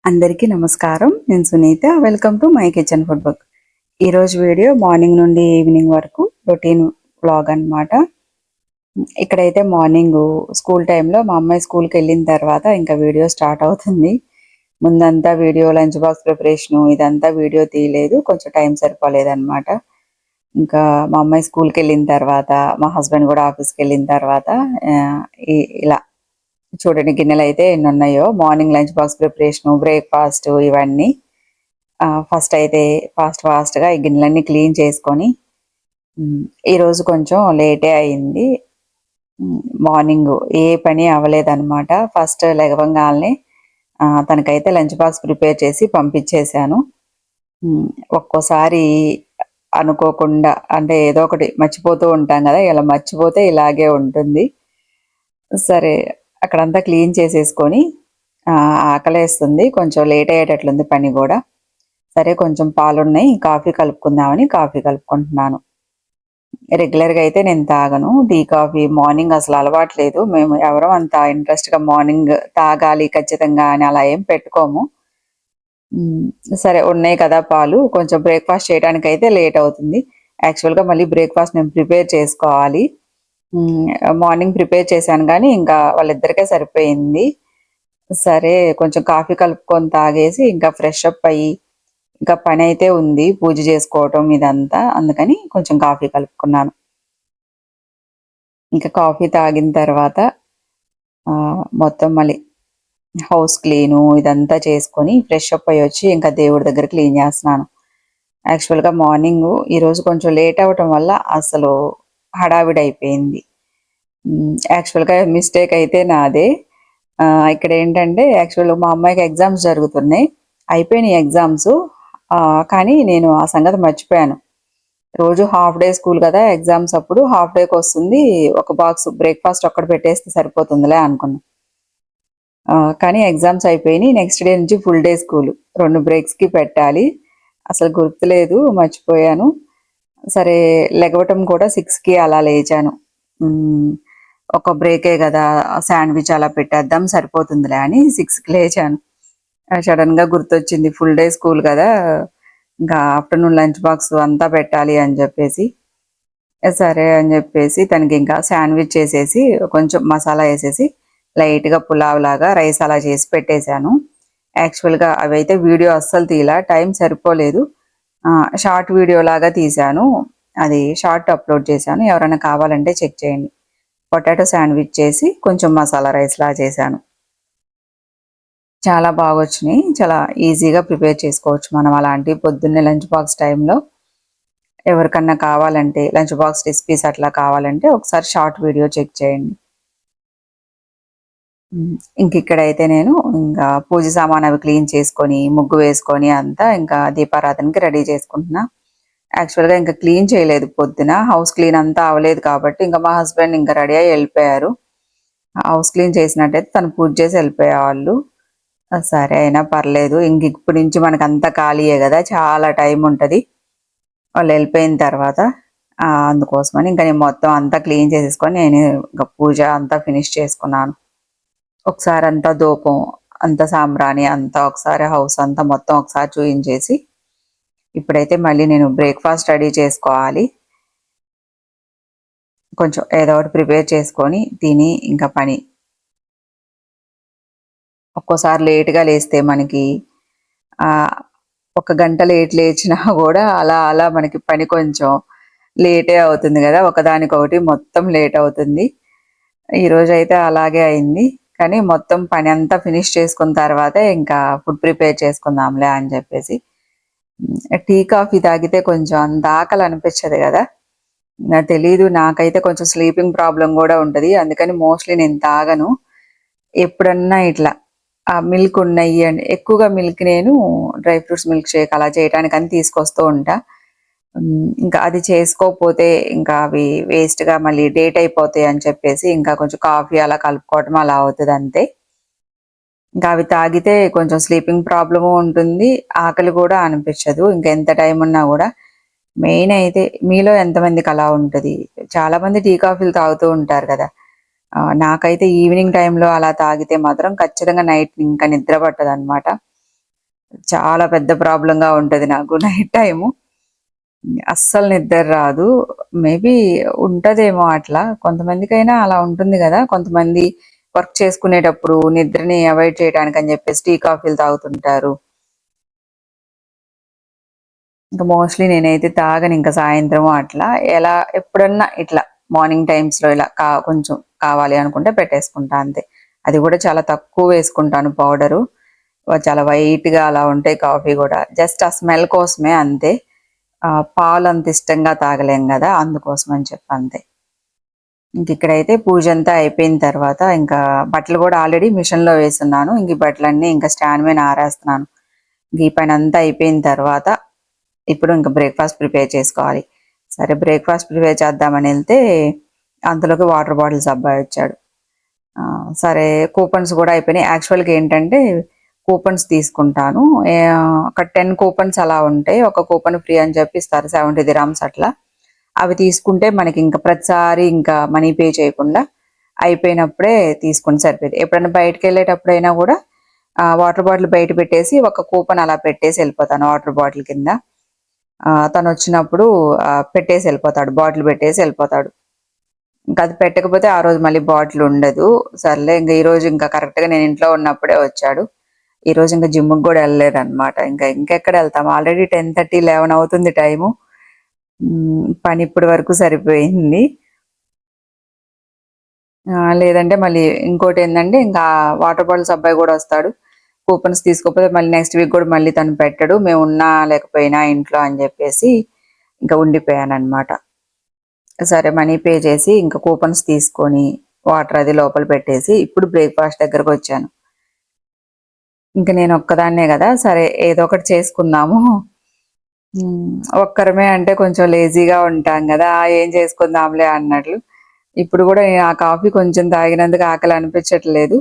అందరికీ నమస్కారం. నేను Sunitha. Welcome to my kitchen food book. ఈరోజు వీడియో మార్నింగ్ నుండి ఈవినింగ్ వరకు రొటీన్ వ్లాగ్ అన్నమాట. ఇక్కడైతే మార్నింగ్ స్కూల్ టైంలో మా అమ్మాయి స్కూల్కి వెళ్ళిన తర్వాత ఇంకా వీడియో స్టార్ట్ అవుతుంది. ముందంతా వీడియో లంచ్ బాక్స్ ప్రిపరేషను ఇదంతా వీడియో తీయలేదు, కొంచెం టైం సరిపోలేదన్నమాట. ఇంకా మా అమ్మాయి స్కూల్కి వెళ్ళిన తర్వాత, మా హస్బెండ్ కూడా ఆఫీస్కి వెళ్ళిన తర్వాత ఇలా చూడండి గిన్నెలు అయితే ఎన్ని ఉన్నాయో. Morning lunch box preparation, breakfast ఇవన్నీ. ఫస్ట్ అయితే ఫాస్ట్గా ఈ గిన్నెలన్నీ క్లీన్ చేసుకొని, ఈరోజు కొంచెం లేటే అయింది. మార్నింగ్ ఏ పని అవ్వలేదన్నమాట. ఫస్ట్ లెగవంగానే తనకైతే లంచ్ బాక్స్ ప్రిపేర్ చేసి పంపించేశాను. ఒక్కోసారి అనుకోకుండా అంటే ఏదో ఒకటి మర్చిపోతూ ఉంటాం కదా, ఇలా మర్చిపోతే ఇలాగే ఉంటుంది. సరే అక్కడంతా క్లీన్ చేసేసుకొని, ఆకలేస్తుంది, కొంచెం లేట్ అయ్యేటట్లుంది పని కూడా. సరే కొంచెం పాలున్నాయి, కాఫీ కలుపుకుందామని కాఫీ కలుపుకుంటున్నాను. రెగ్యులర్గా అయితే నేను తాగను టీ కాఫీ, మార్నింగ్ అసలు అలవాట్లేదు. మేము ఎవరం అంత ఇంట్రెస్ట్గా మార్నింగ్ తాగాలి ఖచ్చితంగా అని అలా ఏం పెట్టుకోము. సరే ఉన్నాయి కదా పాలు, కొంచెం బ్రేక్ఫాస్ట్ చేయడానికి అయితే లేట్ అవుతుంది. యాక్చువల్గా మళ్ళీ బ్రేక్ఫాస్ట్ నేను ప్రిపేర్ చేసుకోవాలి. మార్నింగ్ ప్రిపేర్ చేశాను కానీ ఇంకా వాళ్ళిద్దరికే సరిపోయింది. సరే కొంచెం కాఫీ కలుపుకొని తాగేసి ఇంకా ఫ్రెష్ అప్ అయ్యి, ఇంకా పని అయితే ఉంది, పూజ చేసుకోవటం ఇదంతా, అందుకని కొంచెం కాఫీ కలుపుకున్నాను. ఇంకా కాఫీ తాగిన తర్వాత మొత్తం మళ్ళీ హౌస్ క్లీను ఇదంతా చేసుకొని ఫ్రెష్ అప్ అయ్యి వచ్చి ఇంకా దేవుడి దగ్గర క్లీన్ చేస్తున్నాను. యాక్చువల్గా మార్నింగ్ ఈరోజు కొంచెం లేట్ అవ్వటం వల్ల అసలు హడావిడి అయిపోయింది. యాక్చువల్గా మిస్టేక్ అయితే నాదే. ఇక్కడ ఏంటంటే యాక్చువల్గా మా అమ్మాయికి ఎగ్జామ్స్ జరుగుతున్నాయి, అయిపోయినాయి ఎగ్జామ్స్. కానీ నేను ఆ సంగతి మర్చిపోయాను. రోజు హాఫ్ డే స్కూల్ కదా, ఎగ్జామ్స్ అప్పుడు హాఫ్ డేకి వస్తుంది, ఒక బాక్స్ బ్రేక్ఫాస్ట్ ఒక్కడ పెట్టేస్తే సరిపోతుందిలే అనుకున్నా. కానీ ఎగ్జామ్స్ అయిపోయినాయి, నెక్స్ట్ డే నుంచి ఫుల్ డే స్కూల్, 2 బ్రేక్స్కి పెట్టాలి. అసలు గుర్తులేదు, మర్చిపోయాను. సరే లెగవటం కూడా 6కి అలా లేచాను. ఒక బ్రేకే కదా, శాండ్విచ్ అలా పెట్టేద్దాం సరిపోతుందిలే అని 6కి లేచాను. సడన్గా గుర్తొచ్చింది ఫుల్ డే స్కూల్ కదా, ఇంకా ఆఫ్టర్నూన్ లంచ్ బాక్స్ అంతా పెట్టాలి అని చెప్పేసి, సరే అని చెప్పేసి తనకి ఇంకా శాండ్విచ్ చేసేసి కొంచెం మసాలా వేసేసి లైట్గా పులావ్ లాగా రైస్ అలా చేసి పెట్టేశాను. యాక్చువల్గా అవి అయితే వీడియో అస్సలు తీలా, టైం సరిపోలేదు. షార్ట్ వీడియో లాగా తీశాను, అది షార్ట్ అప్లోడ్ చేశాను, ఎవరైనా కావాలంటే చెక్ చేయండి. పొటాటో శాండ్విచ్ చేసి కొంచెం మసాలా రైస్ లా చేశాను. చాలా బాగా వచ్చినాయి, చాలా ఈజీగా ప్రిపేర్ చేసుకోవచ్చు మనం అలాంటి పొద్దున్నే లంచ్ బాక్స్ టైంలో. ఎవరికన్నా కావాలంటే లంచ్ బాక్స్ రెసిపీస్ అట్లా కావాలంటే ఒకసారి షార్ట్ వీడియో చెక్ చేయండి. ఇక్కడైతే నేను ఇంకా పూజ సామాన్ అవి క్లీన్ చేసుకొని, ముగ్గు వేసుకొని అంతా ఇంకా దీపారాధనకి రెడీ చేసుకుంటున్నా. యాక్చువల్గా ఇంకా క్లీన్ చేయలేదు పొద్దున, హౌస్ క్లీన్ అంతా అవ్వలేదు కాబట్టి ఇంకా మా హస్బెండ్ ఇంకా రెడీ అయ్యి వెళ్ళిపోయారు. హౌస్ క్లీన్ చేసినట్టయితే తను పూజ చేసి వెళ్ళిపోయేవాళ్ళు. సరే అయినా పర్లేదు, ఇంక ఇప్పటి నుంచి మనకు అంతా ఖాళీయే కదా, చాలా టైం ఉంటుంది వాళ్ళు వెళ్ళిపోయిన తర్వాత. అందుకోసమని ఇంకా నేను మొత్తం అంతా క్లీన్ చేసేసుకొని నేను ఇంకా పూజ అంతా ఫినిష్ చేసుకున్నాను. ఒకసారి అంతా ధూపం, అంతా సాంబ్రాణి అంతా ఒకసారి హౌస్ అంతా మొత్తం ఒకసారి చూయించేసి, ఇప్పుడైతే మళ్ళీ నేను బ్రేక్ఫాస్ట్ రెడీ చేసుకోవాలి. కొంచెం ఏదో ఒకటి ప్రిపేర్ చేసుకొని తిని ఇంకా పని. ఒక్కోసారి లేట్గా లేస్తే మనకి ఒక గంట లేచినా కూడా అలా అలా మనకి పని కొంచెం లేటే అవుతుంది కదా, ఒకదానికొకటి మొత్తం లేట్ అవుతుంది. ఈరోజు అయితే అలాగే అయింది, కానీ మొత్తం పని అంతా ఫినిష్ చేసుకున్న తర్వాతే ఇంకా ఫుడ్ ప్రిపేర్ చేసుకుందాంలే అని చెప్పేసి. టీ కాఫీ తాగితే కొంచెం అంత ఆకలి అనిపించదు కదా, నాకు తెలీదు, నాకైతే కొంచెం స్లీపింగ్ ప్రాబ్లం కూడా ఉంటుంది, అందుకని మోస్ట్లీ నేను తాగను. ఎప్పుడన్నా ఇట్లా మిల్క్ ఉన్నాయి అండి, ఎక్కువగా మిల్క్ నేను డ్రై ఫ్రూట్స్ మిల్క్ షేక్ అలా చేయడానికని తీసుకొస్తూ ఉంటా. ఇంకా అది చేసుకోకపోతే ఇంకా అవి వేస్ట్గా మళ్ళీ డేట్ అయిపోతాయి అని చెప్పేసి ఇంకా కొంచెం కాఫీ అలా కలుపుకోవటం అలా అవుతుంది అంతే. ఇంకా అవి తాగితే కొంచెం స్లీపింగ్ ప్రాబ్లము ఉంటుంది, ఆకలి కూడా అనిపించదు ఇంకా ఎంత టైం ఉన్నా కూడా. మెయిన్ అయితే మీలో ఎంతమందికి అలా ఉంటుంది? చాలామంది టీ కాఫీలు తాగుతూ ఉంటారు కదా, నాకైతే ఈవినింగ్ టైంలో అలా తాగితే మాత్రం ఖచ్చితంగా నైట్ ఇంకా నిద్ర పట్టదు అనమాట. చాలా పెద్ద ప్రాబ్లంగా ఉంటది నాకు నైట్ టైము. అస్సలు నిద్ర రాదు. మేబీ ఉంటదేమో అట్లా. కొంతమందికైనా అలా ఉంటుంది గదా! కొంతమంది వర్క్ చేసుకునేటప్పుడు నిద్రని అవాయిడ్ చేయడానికని జెప్పేసి టీ, కాఫీలు తాగుతుంటారు. ఇంక మోస్ట్‌లీ నేనైతే తాగనింక సాయంత్రం అట్లా. ఎలా ఎప్పుడన్నా ఇట్లా మార్నింగ్ టైమ్స్‌లో ఇలా కొంచెం కావాలి అనుకుంటే పెట్టేసుకుంటా అంతే. అది గూడా చాలా తక్కువ వేసుకుంటాను పౌడరు. చాలా వైట్‌గా అలా ఉంటాయి కాఫీ గూడా. జస్ట్ ఆ స్మెల్ కోసమే అంతే. పాలు అంత ఇష్టంగా తాగలేం గదా! అందుకోసం అని చెప్పి అంతే. ఇంకిక్కడైతే పూజంతా అయిపోయిన తర్వాత ఇంకా బట్టలు గూడా ఆల్రెడీ మిషన్‌లో వేసున్నాను. ఇంక ఈ బట్టలన్నీ ఇంకా స్టాండ్ మీద ఆరేస్తున్నాను. ఈ పనంతా అయిపోయిన తర్వాత ఇప్పుడు ఇంక బ్రేక్‌ఫాస్ట్ ప్రిపేర్ చేసుకోవాలి. సరే బ్రేక్‌ఫాస్ట్ ప్రిపేర్ చేద్దామని ఎళ్తే అంతలోకి వాటర్ బాటిల్స్ అబ్బాయొచ్చాడు. సరే కూపన్స్ గూడా అయిపోయినాయి. యాక్చువల్‌గా ఏంటంటే కూపన్స్ తీసుకుంటాను. ఒక 10 కూపన్స్ అలా ఉంటాయి. ఒక కూపన్ ఫ్రీ అని చెప్పి ఇస్తారు. 70 దిరామ్స్ అట్లా. అవి తీసుకుంటే మనకింక ప్రతిసారి ఇంకా మనీ పే చేయకుండా అయిపోయినప్పుడే తీసుకుంటే సరిపోయేది. ఎప్పుడైనా బయటికెళ్ళేటప్పుడైనా గూడా వాటర్ బాటిల్ బయట పెట్టేసి ఒక కూపన్ అలా పెట్టేసి ఎళ్ళిపోతాను వాటర్ బాటిల్ కింద. తనొచ్చినప్పుడు పెట్టేసి ఎళ్ళిపోతాడు. బాటిల్ పెట్టేసి ఎళ్ళిపోతాడు. ఇంక అది పెట్టకపోతే ఆ రోజు మళ్ళీ బాటిల్ ఉండదు. సర్లే ఇంక ఈరోజు ఇంకా కరెక్ట్‌గా నేను ఇంట్లో ఉన్నప్పుడే వచ్చాడు. ఈరోజు ఇంక జిమ్‌కి గూడా ఎళ్ళలేదనమాట. ఇంకెక్కడెళ్తాం ఆల్రెడీ 10:30, 11 అవుతుంది టైము. పని ఇప్పటి వరకు సరిపోయింది. లేదంటే మళ్ళీ ఇంకోటేందంటే ఇంకా వాటర్ బాటిల్స్ అబ్బాయి గూడా వస్తాడు. కూపన్స్ తీసుకోకపోతే మళ్ళీ నెక్స్ట్ వీక్ గూడా మళ్ళీ తను పెట్టడు. మేమున్నా లేకపోయినా ఇంట్లో అని జెప్పేసి ఇంక ఉండిపోయాననమాట. సరే మనీ పే చేసి ఇంక కూపన్స్ తీసుకొని వాటర్ అది లోపల పెట్టేసి ఇప్పుడు బ్రేక్‌ఫాస్ట్ దగ్గరకొచ్చాను. ఇంక నేనొక్కదాన్నే గదా! సరే ఏదో ఒకటి చేసుకుందాము. ఒక్కరమే అంటే కొంచెం లేజీగా ఉంటాం గదా! ఏం చేసుకుందాంలే అన్నట్లు. ఇప్పుడు గూడా నేను ఆ కాఫీ కొంచెం తాగినందుకు ఆకలి అనిపించట్లేదు.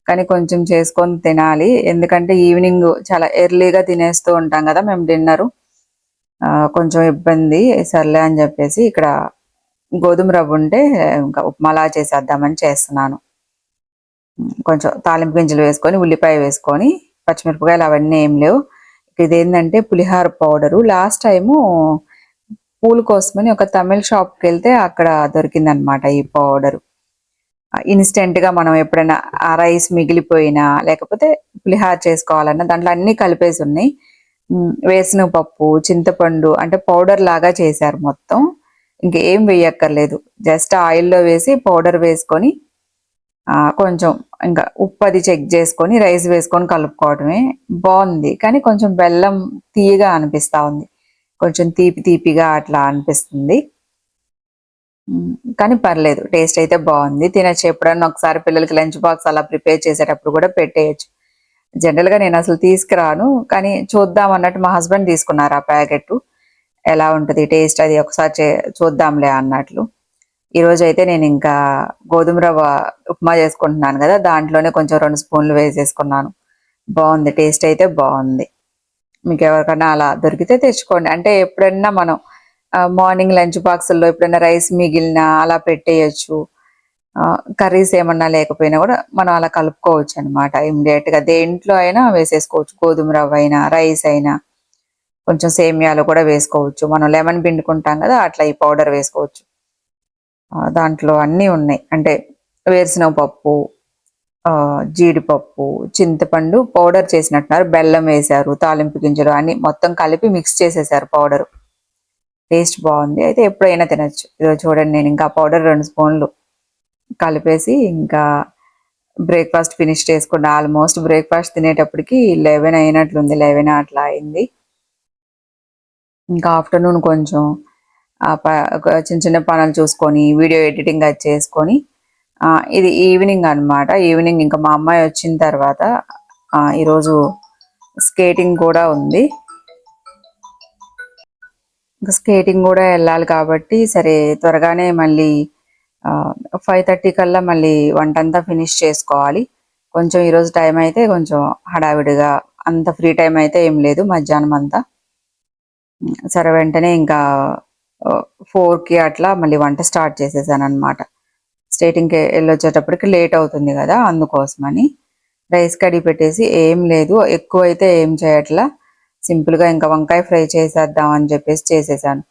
కానీ కొంచెం చేసుకొని తినాలి. ఎందుకంటే ఈవినింగ్ చాలా ఎర్లీగా తినేస్తూ ఉంటాం గదా! మేము డిన్నరు. కొంచెం ఇబ్బంది. సర్లే అని జెప్పేసి ఇక్కడ గోధుమ రవ్వుంటే ఇంకా ఉప్మాలా చేసేద్దామని చేస్తున్నాను. కొంచెం తాలింపు గింజలు వేసుకొని, ఉల్లిపాయ వేసుకొని, పచ్చిమిరపకాయలు అవన్నీ ఏం లేవు. ఇదేందంటే పులిహార పౌడరు. లాస్ట్ టైము పూల కోసమని ఒక తమిళ్ షాప్‌కెళ్తే అక్కడ దొరికిందనమాట ఈ పౌడరు. ఇన్‌స్టంట్‌గా మనం ఎప్పుడైనా ఆ రైస్ మిగిలిపోయినా, లేకపోతే పులిహార చేసుకోవాలన్నా దాంట్లో అన్నీ కలిపేసున్నాయి. వేరుశనగ పప్పు, చింతపండు అంటే పౌడర్ లాగా చేశారు మొత్తం. ఇంకేం వేయక్కర్లేదు. జస్ట్ ఆయిల్‌లో వేసి పౌడర్ వేసుకొని కొంచెం ఇంకా ఉప్పు అది చెక్ చేసుకొని రైస్ వేసుకొని కలుపుకోవడమే. బావుంది. కానీ కొంచెం బెల్లం తియ్యగా అనిపిస్తా ఉంది. కొంచెం తీపి తీపిగా అట్లా అనిపిస్తుంది. కానీ పర్లేదు. టేస్ట్ అయితే బావుంది. తినొచ్చు. ఎప్పుడన్నా ఒకసారి పిల్లలకి లంచ్ బాక్స్ అలా ప్రిపేర్ చేసేటప్పుడు కూడా పెట్టేయొచ్చు. జనరల్‌గా నేనసలు తీసుకురాను. కానీ చూద్దాం అన్నట్టు మా హస్బెండ్ తీసుకున్నారు ఆ ప్యాకెట్టు. ఎలా ఉంటది టేస్ట్ అది ఒకసారి చూద్దాంలే అన్నట్లు. ఈరోజైతే నేనింకా గోధుమ రవ్వ ఉప్మా చేసుకుంటున్నాను గదా! దాంట్లోనే కొంచెం 2 స్పూన్లు వేసేసుకున్నాను. బావుంది. టేస్ట్ అయితే బావుంది. మీకెవరికన్నా అలా దొరికితే తెచ్చుకోండి. అంటే ఎప్పుడన్నా మనం మార్నింగ్ లంచ్ బాక్సుల్లో ఎప్పుడైనా రైస్ మిగిలినా అలా పెట్టేయొచ్చు. కర్రీస్ ఏమన్నా లేకపోయినా గూడా మనం అలా కలుపుకోవచ్చనమాట. ఇమ్మీడియేట్‌గా దేంట్లో అయినా వేసేసుకోవచ్చు. గోధుమ రవ్వ అయినా, రైస్ అయినా, కొంచెం సేమియాలు కూడా వేసుకోవచ్చు. మనం లెమన్ పిండుకుంటాం గదా! అట్లా ఈ పౌడర్ వేసుకోవచ్చు. దాంట్లో అన్నీ ఉన్నాయి. అంటే వేరుశనగ పప్పు, జీడిపప్పు, చింతపండు పౌడర్ చేసినట్టున్నారు. బెల్లం వేశారు, తాలింపు గింజలు అన్నీ మొత్తం కలిపి మిక్స్ చేసేసారు పౌడరు. టేస్ట్ బావుంది. అయితే ఎప్పుడైనా తినొచ్చు. ఇదిగో చూడండి నేనింకా పౌడర్ 2 స్పూన్లు కలిపేసి ఇంకా బ్రేక్‌ఫాస్ట్ ఫినిష్ చేసుకున్నా. ఆల్‌మోస్ట్ బ్రేక్‌ఫాస్ట్ తినేటప్పటికి 11 అయినట్లుంది. 11 అట్లా అయింది. ఇంకా ఆఫ్టర్‌నూన్ కొంచెం ఒక చిన్న చిన్న పనులు చూసుకొని, వీడియో ఎడిటింగ్ అది చేసుకొని, ఇది ఈవినింగ్ అనమాట. ఈవినింగ్ ఇంకా మా అమ్మాయి వచ్చిన తర్వాత ఈరోజు స్కేటింగ్ కూడా ఉంది. ఇంకా స్కేటింగ్ గూడా ఎళ్ళాలి కాబట్టి, సరే త్వరగానే మళ్ళీ 5:30 కల్లా మళ్ళీ వంటంతా ఫినిష్ చేసుకోవాలి. కొంచెం ఈరోజు టైం అయితే కొంచెం హడావిడిగా అంత ఫ్రీ టైమ్ అయితే ఏం లేదు మధ్యాహ్నం అంతా. సరే వెంటనే ఇంకా 4కి అట్లా మళ్ళీ వంట స్టార్ట్ చేసేసాననమాట. స్కేటింగ్‌కి ఎళ్ళొచ్చేటప్పటికి లేట్ అవుతుంది గదా! అందుకోసమని. రైస్ కడిగి పెట్టేసి ఏం లేదు, ఎక్కువ అయితే ఏం చేయట్లా, సింపుల్గా ఇంకా వంకాయ ఫ్రై చేసేద్దాం అని చెప్పేసి చేసేసాను.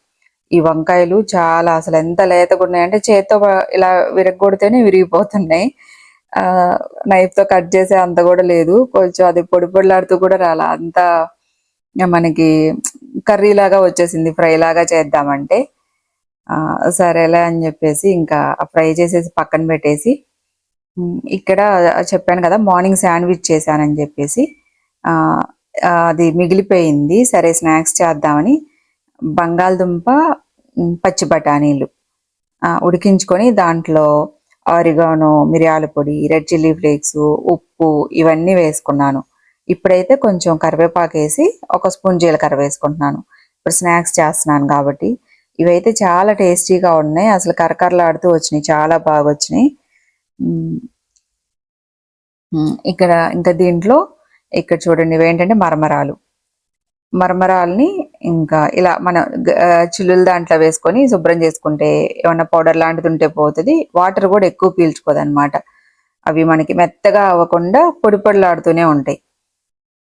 ఈ వంకాయలు చాలా అసలు ఎంత లేతగా ఉన్నాయంటే చేత్తో ఇలా విరగొడితేనే విరిగిపోతున్నాయి. నైఫ్తో కట్ చేసే అంత కూడా లేదు, కొంచెం అది పొడి పొడిలాడుతూ కూడా రాలా, అంత మనకి కర్రీ లాగా వచ్చేసింది ఫ్రై లాగా చేద్దామంటే. సరేలే అని చెప్పేసి ఇంకా ఫ్రై చేసేసి పక్కన పెట్టేసి, ఇక్కడ చెప్పాను కదా మార్నింగ్ శాండ్విచ్ చేశానని చెప్పేసి, అది మిగిలిపోయింది. సరే స్నాక్స్ చేద్దామని బంగాళదుంప పచ్చి బఠానీలు ఉడికించుకొని దాంట్లో ఆరిగానో, మిరియాల పొడి, రెడ్ చిల్లీ ఫ్లేక్స్, ఉప్పు ఇవన్నీ వేసుకున్నాను. ఇప్పుడైతే కొంచెం కరివేపాకు వేసి 1 స్పూన్ జీలకర్ర వేసుకుంటున్నాను. ఇప్పుడు స్నాక్స్ చేస్తున్నాను కాబట్టి. ఇవైతే చాలా టేస్టీగా ఉన్నాయి, అసలు కరకరలాడుతూ వచ్చినాయి, చాలా బాగా వచ్చినాయి. ఇక్కడ ఇంకా దీంట్లో ఇక్కడ చూడండి ఇవేంటంటే మరమరాల్ని ఇంకా ఇలా మన చిల్లులు దాంట్లో వేసుకొని శుభ్రం చేసుకుంటే ఏమన్నా పౌడర్ లాంటిది ఉంటే పోతుంది, వాటర్ కూడా ఎక్కువ పీల్చుకోదన్నమాట. అవి మనకి మెత్తగా అవ్వకుండా పొడి పొడిలాడుతూనే ఉంటాయి.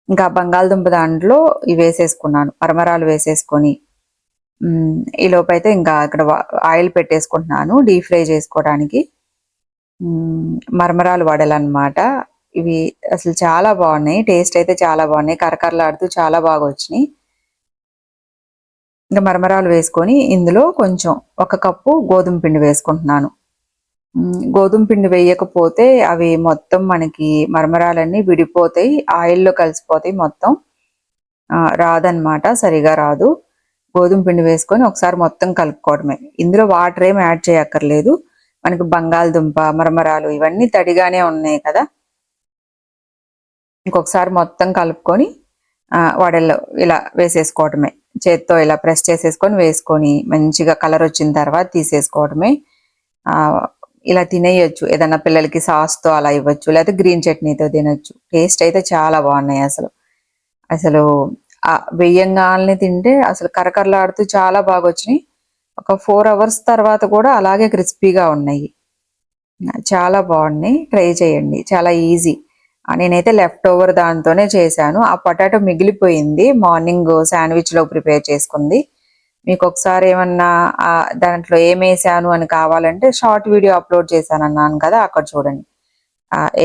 ఇంకా బంగాళదుంప దాంట్లో ఇవి వేసేసుకున్నాను, మరమరాలు వేసేసుకొని ఈ లోపైతే ఇంకా ఇక్కడ ఆయిల్ పెట్టేసుకుంటున్నాను డీప్ ఫ్రై చేసుకోవడానికి. మరమరాలు వడలన్నమాట ఇవి, అసలు చాలా బాగున్నాయి, టేస్ట్ అయితే చాలా బాగున్నాయి, కరకరలాడుతూ చాలా బాగా వచ్చినాయి. ఇంకా మరమరాలు వేసుకొని ఇందులో కొంచెం 1 కప్పు గోధుమ పిండి వేసుకుంటున్నాను. గోధుమ పిండి వేయకపోతే అవి మొత్తం మనకి మరమరాలన్నీ విడిపోతాయి, ఆయిల్లో కలిసిపోతాయి, మొత్తం రాదన్నమాట, సరిగా రాదు. గోధుమ పిండి వేసుకొని ఒకసారి మొత్తం కలుపుకోవడమే, ఇందులో వాటర్ ఏం యాడ్ చేయక్కర్లేదు. మనకి బంగాళదుంప, మరమరాలు ఇవన్నీ తడిగానే ఉన్నాయి కదా. ఇంకొకసారి మొత్తం కలుపుకొని వడల్లో ఇలా వేసేసుకోవడమే, చేత్తో ఇలా ప్రెస్ చేసేసుకొని వేసుకొని మంచిగా కలర్ వచ్చిన తర్వాత తీసేసుకోవడమే. ఇలా తినేయచ్చు, ఏదన్నా పిల్లలకి సాస్తో అలా ఇవ్వచ్చు, లేకపోతే గ్రీన్ చట్నీతో తినొచ్చు. టేస్ట్ అయితే చాలా బాగున్నాయి అసలు వెయ్యంగాల్ని తింటే అసలు కరకరలాడుతూ చాలా బాగా వచ్చినాయి. ఒక 4 అవర్స్ తర్వాత కూడా అలాగే క్రిస్పీగా ఉన్నాయి, చాలా బాగున్నాయి. ట్రై చేయండి, చాలా ఈజీ. నేనైతే లెఫ్ట్ ఓవర్ దాంతోనే చేశాను, ఆ పొటాటో మిగిలిపోయింది మార్నింగ్ శాండ్విచ్లో ప్రిపేర్ చేసుకుంది. మీకు ఒకసారి ఏమన్నా దాంట్లో ఏమేసాను అని కావాలంటే షార్ట్ వీడియో అప్లోడ్ చేశాను అన్నాను కదా, అక్కడ చూడండి.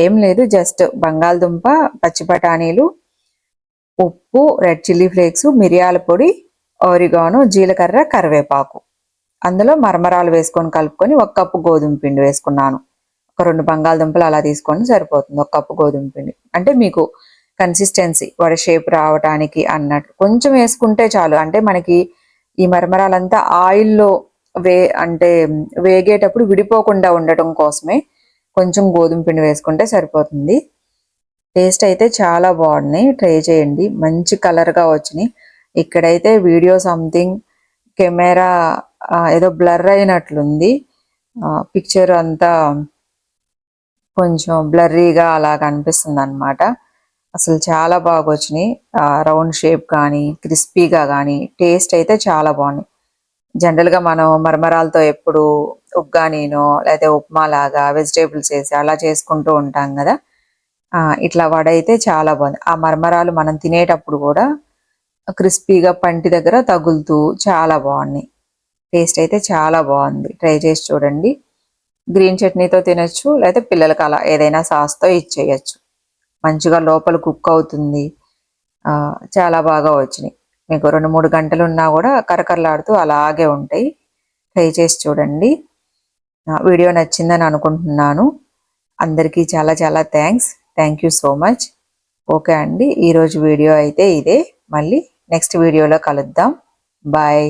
ఏం లేదు, జస్ట్ బంగాళదుంప, పచ్చి బఠానీలు, ఉప్పు, రెడ్ చిల్లీ ఫ్లేక్స్, మిరియాల పొడి, ఆరిగానో, జీలకర్ర, కరివేపాకు, అందులో మరమరాలు వేసుకొని కలుపుకొని 1 కప్పు గోధుమ పిండి వేసుకున్నాను. ఒక 2 బంగాళదుంపలు అలా తీసుకొని సరిపోతుంది, 1 కప్పు గోధుమ పిండి. అంటే మీకు కన్సిస్టెన్సీ వడ షేప్ రావడానికి అన్నట్టు కొంచెం వేసుకుంటే చాలు. అంటే మనకి ఈ మరమరాలంతా ఆయిల్లో అంటే వేగేటప్పుడు విడిపోకుండా ఉండటం కోసమే కొంచెం గోధుమ పిండి వేసుకుంటే సరిపోతుంది. టేస్ట్ అయితే చాలా బాగున్నాయి, ట్రై చేయండి. మంచి కలర్గా వచ్చినాయి. ఇక్కడైతే వీడియో సంథింగ్ కెమెరా ఏదో బ్లర్ అయినట్లుంది, పిక్చర్ అంతా కొంచెం బ్లర్రీగా అలా కనిపిస్తుంది అనమాట. అసలు చాలా బాగా వచ్చినాయి, రౌండ్ షేప్ కానీ క్రిస్పీగా కానీ టేస్ట్ అయితే చాలా బాగున్నాయి. జనరల్గా మనం మరమరాలతో ఎప్పుడు ఉగ్గానీనో లేకపోతే ఉప్మా లాగా వెజిటేబుల్స్ వేసి అలా చేసుకుంటూ ఉంటాం కదా, ఇట్లా వడ అయితే చాలా బాగుంది. ఆ మరమరాలు మనం తినేటప్పుడు కూడా క్రిస్పీగా పంటి దగ్గర తగులుతూ చాలా బాగున్నాయి. టేస్ట్ అయితే చాలా బాగుంది, ట్రై చేసి చూడండి. గ్రీన్ చట్నీతో తినచ్చు, లేకపోతే పిల్లలకి అలా ఏదైనా సాస్తో ఇచ్చేయచ్చు. మంచిగా లోపల కుక్ అవుతుంది, చాలా బాగా వచ్చినాయి. మీకు 2-3 గంటలు ఉన్నా కూడా కరకరలాడుతూ అలాగే ఉంటాయి. ట్రై చేసి చూడండి. వీడియో నచ్చిందని అనుకుంటున్నాను. అందరికీ చాలా చాలా thank you so much. Okay అండి, ఈరోజు వీడియో అయితే ఇదే. మళ్ళీ నెక్స్ట్ వీడియోలో కలుద్దాం. బాయ్.